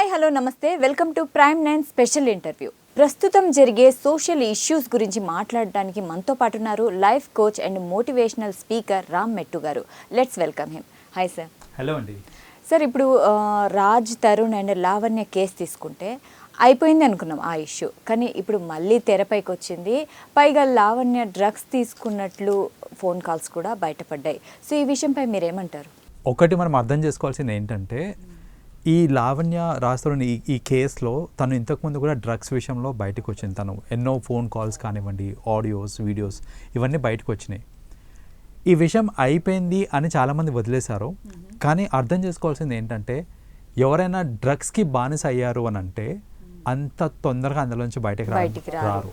Hi hello నమస్తే welcome to prime 9 special interview. ప్రస్తుతం జరిగే సోషల్ ఇష్యూస్ గురించి మాట్లాడడానికి మనతో పాటు ఉన్నారు life coach and motivational speaker Ram మెట్టు గారు. Let's welcome him. Hi sir. Hello అండి. సార్, ఇప్పుడు రాజ్, తరుణ్ అండ్ లావణ్య కేసు తీసుకుంటే అయిపోయింది అనుకున్నాం ఆ ఇష్యూ, కానీ ఇప్పుడు మళ్ళీ తెరపైకి వచ్చింది. పైగా లావణ్య డ్రగ్స్ తీసుకున్నట్లు ఫోన్ కాల్స్ కూడా బయటపడ్డాయి. సో ఈ విషయంపై మీరేమంటారు? ఒకటి మనం అర్థం చేసుకోవాల్సింది ఏంటంటే, ఈ లావణ్య రాజుని ఈ కేసులో తను ఇంతకుముందు కూడా డ్రగ్స్ విషయంలో బయటకు వచ్చింది. తను ఎన్నో ఫోన్ కాల్స్ కానివ్వండి, ఆడియోస్, వీడియోస్ ఇవన్నీ బయటకు వచ్చినాయి. ఈ విషయం అయిపోయింది అని చాలామంది వదిలేశారు. కానీ అర్థం చేసుకోవాల్సింది ఏంటంటే, ఎవరైనా డ్రగ్స్కి బానిస అయ్యారు అని అంటే అంత తొందరగా అందులోంచి బయటకు రారు,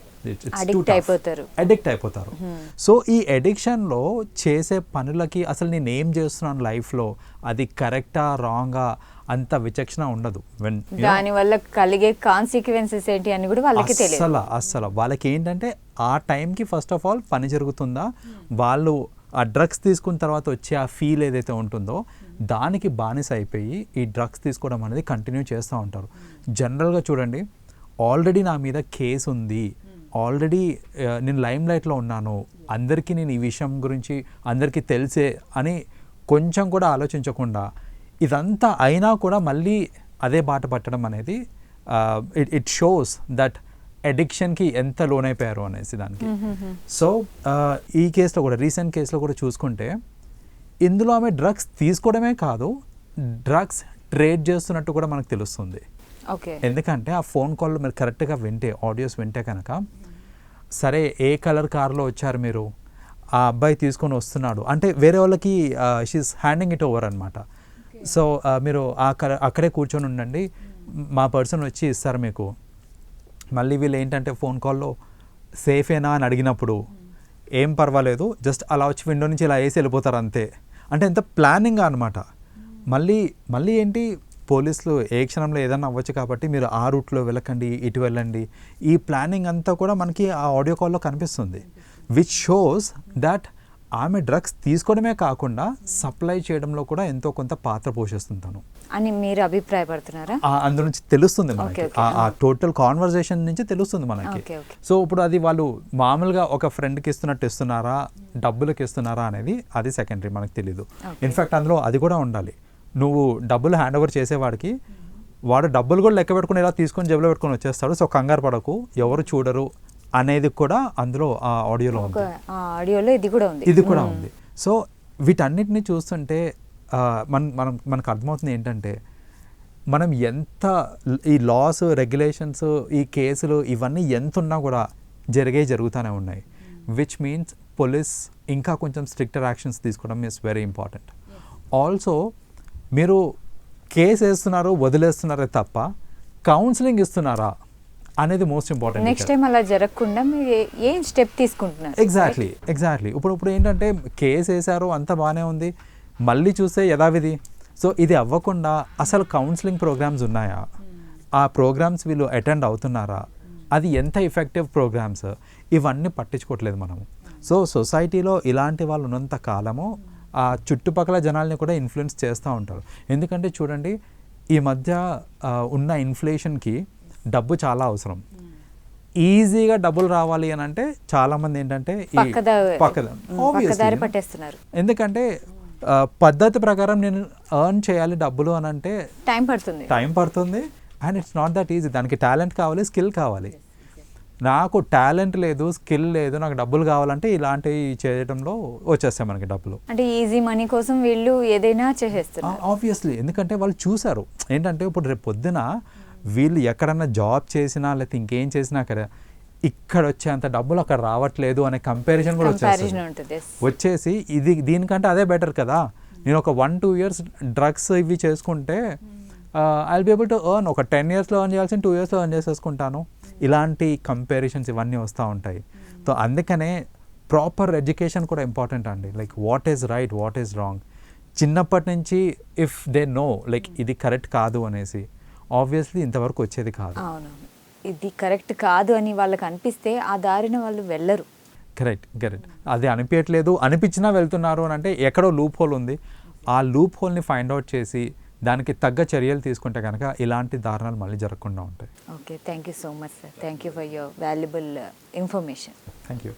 అడిక్ట్ అయిపోతారు. సో ఈ అడిక్షన్లో చేసే పనులకి అసలు నేను ఏం చేస్తున్నాను లైఫ్లో, అది కరెక్టా రాంగా అంత విచక్షణ ఉండదు. దానివల్ల కలిగే కాన్సిక్వెన్సెస్ ఏంటి అని కూడా వాళ్ళకి తెలియదు. అస్సలు వాళ్ళకి ఏంటంటే ఆ టైంకి ఫస్ట్ ఆఫ్ ఆల్ పని జరుగుతుందా, వాళ్ళు ఆ డ్రగ్స్ తీసుకున్న తర్వాత వచ్చే ఆ ఫీల్ ఏదైతే ఉంటుందో దానికి బానిస అయిపోయి ఈ డ్రగ్స్ తీసుకోవడం అనేది కంటిన్యూ చేస్తూ ఉంటారు. జనరల్గా చూడండి, ఆల్రెడీ నా మీద కేసు ఉంది, ఆల్రెడీ నేను లైమ్ లైట్లో ఉన్నాను, అందరికీ నేను ఈ విషయం గురించి అందరికీ తెలిసే అని కొంచెం కూడా ఆలోచించకుండా ఇదంతా అయినా కూడా మళ్ళీ అదే బాట పట్టడం అనేది ఇట్ షోస్ దట్ అడిక్షన్కి ఎంత లోనైపోయారు అనేసి దానికి. సో ఈ కేసులో కూడా, రీసెంట్ కేసులో కూడా చూసుకుంటే ఇందులో ఆమె డ్రగ్స్ తీసుకోవడమే కాదు, డ్రగ్స్ ట్రేడ్ చేస్తున్నట్టు కూడా మనకు తెలుస్తుంది. ఎందుకంటే ఆ ఫోన్ కాల్ మీరు కరెక్ట్గా వింటే, ఆడియోస్ వింటే కనుక, సరే ఏ కలర్ కార్లో వచ్చారు మీరు, ఆ అబ్బాయి తీసుకొని వస్తున్నాడు అంటే వేరే వాళ్ళకి షీఈస్ హ్యాండింగ్ ఇట్ ఓవర్ అనమాట. సో మీరు అక్కడే కూర్చొని ఉండండి, మా పర్సన్ వచ్చి ఇస్తారు మీకు. మళ్ళీ వీళ్ళు ఏంటంటే ఫోన్ కాల్లో సేఫేనా అని అడిగినప్పుడు ఏం పర్వాలేదు, జస్ట్ అలా వచ్చి విండో నుంచి ఇలా వేసి వెళ్ళిపోతారు అంతే. అంటే ఎంత ప్లానింగ్ అనమాట. మళ్ళీ ఏంటి, పోలీసులు ఏ క్షణంలో ఏదైనా అవ్వచ్చు కాబట్టి మీరు ఆ రూట్లో వెళ్ళకండి, ఇటు వెళ్ళండి, ఈ ప్లానింగ్ అంతా కూడా మనకి ఆ ఆడియో కాల్లో కనిపిస్తుంది. విచ్ షోస్ దట్ ఆమె డ్రగ్స్ తీసుకోవడమే కాకుండా సప్లై చేయడంలో కూడా ఎంతో కొంత పాత్ర పోషిస్తుంటాను అని మీరు అభిప్రాయపడుతున్నారా? అందు నుంచి తెలుస్తుంది మనకి, ఆ టోటల్ కాన్వర్జేషన్ నుంచి తెలుస్తుంది మనకి. సో ఇప్పుడు అది వాళ్ళు మామూలుగా ఒక ఫ్రెండ్కి ఇస్తున్నట్టు ఇస్తున్నారా, డబ్బులకి ఇస్తున్నారా అనేది అది సెకండరీ, మనకు తెలీదు. ఇన్ఫ్యాక్ట్ అందులో అది కూడా ఉండాలి, నువ్వు డబ్బులు హ్యాండ్ ఓవర్ చేసేవాడికి వాడు డబ్బులు కూడా లెక్క పెట్టుకుని ఇలా తీసుకొని జేబులో పెట్టుకొని వచ్చేస్తాడు. సో కంగారు పడకు, ఎవరు చూడరు అనేది కూడా అందులో ఆ ఆడియోలో ఉంది, ఇది కూడా ఉంది. సో వీటన్నిటిని చూస్తుంటే మనకు అర్థమవుతుంది ఏంటంటే, మనం ఎంత ఈ లాస్, రెగ్యులేషన్స్, ఈ కేసులు ఇవన్నీ ఎంత ఉన్నా కూడా జరుగుతూనే ఉన్నాయి. విచ్ మీన్స్ పోలీస్ ఇంకా కొంచెం స్ట్రిక్టర్ యాక్షన్స్ తీసుకోవడం ఈస్ వెరీ ఇంపార్టెంట్. ఆల్సో మీరు కేసు వేస్తున్నారు, వదిలేస్తున్నారే తప్ప కౌన్సిలింగ్ ఇస్తున్నారా అనేది మోస్ట్ ఇంపార్టెంట్. నెక్స్ట్ టైం అలా జరగకుండా మీరు ఏం స్టెప్ తీసుకుంటున్నారు? ఎగ్జాక్ట్లీ ఇప్పుడు ఏంటంటే కేసు వేశారు, అంత బాగానే ఉంది, మళ్ళీ చూస్తే యథావిధి. సో ఇది అవ్వకుండా అసలు కౌన్సిలింగ్ ప్రోగ్రామ్స్ ఉన్నాయా, ఆ ప్రోగ్రామ్స్ వీళ్ళు అటెండ్ అవుతున్నారా, అది ఎంత ఎఫెక్టివ్ ప్రోగ్రామ్స్, ఇవన్నీ పట్టించుకోవట్లేదు మనము. సో సొసైటీలో ఇలాంటి వాళ్ళు ఉన్నంత కాలము ఆ చుట్టుపక్కల జనాల్ని కూడా ఇన్ఫ్లుయెన్స్ చేస్తూ ఉంటారు. ఎందుకంటే చూడండి, ఈ మధ్య ఉన్న ఇన్ఫ్లేషన్కి డబ్బు చాలా అవసరం. ఈజీగా డబ్బులు రావాలి అని అంటే చాలామంది ఏంటంటే ఎందుకంటే పద్ధతి ప్రకారం నేను ఎర్న్ చేయాలి డబ్బులు అని అంటే టైం పడుతుంది and it's not that easy. దానికి టాలెంట్ కావాలి, స్కిల్ కావాలి. నాకు టాలెంట్ లేదు, స్కిల్ లేదు, నాకు డబ్బులు కావాలంటే ఇలాంటివి చేయడంలో వచ్చేస్తాయి మనకి డబ్బులు. అంటే ఈజీ మనీ కోసం వీళ్ళు ఏదైనా చేసేస్తారు ఆబ్వియస్లీ. ఎందుకంటే వాళ్ళు చూసారు ఏంటంటే, ఇప్పుడు రేపు పొద్దున వీళ్ళు ఎక్కడన్నా జాబ్ చేసినా లేకపోతే ఇంకేం చేసినా ఇక్కడ వచ్చేంత డబ్బులు అక్కడ రావట్లేదు అనే కంపారిజన్ కూడా వచ్చేసి దీనికంటే అదే బెటర్ కదా, నేను ఒక 1-2 years డ్రగ్స్ ఇవి చేసుకుంటే I will be able to earn, ఒక 10 yearsలో ఎర్న్ చేయాల్సిన 2 yearsలో ఎర్న్ చేసేసుకుంటాను. ఇలాంటి కంపారిజన్స్ ఇవన్నీ వస్తూ ఉంటాయి. సో అందుకనే ప్రాపర్ ఎడ్యుకేషన్ కూడా ఇంపార్టెంట్ అండి. Like what is right, what is wrong, చిన్నప్పటి నుంచి ఇఫ్ దే నో లైక్ ఇది కరెక్ట్ కాదు అనేసి, ఆబ్వియస్లీ ఇంతవరకు వచ్చేది కాదు. ఇది కరెక్ట్ కాదు అని వాళ్ళకి అనిపిస్తే ఆ దారిన వాళ్ళు వెళ్ళరు. కరెక్ట్. అది అనిపించట్లేదు, అనిపించినా వెళ్తున్నారు అని అంటే ఎక్కడో లూప్ హోల్ ఉంది. ఆ లూప్ హోల్ని ఫైండ్ అవుట్ చేసి దానికి తగ్గ చర్యలు తీసుకుంటే కనుక ఇలాంటి దారుణాలు మళ్ళీ జరగకుండా ఉంటాయి. Okay, thank you so much sir. Thank you for your valuable information. Thank you.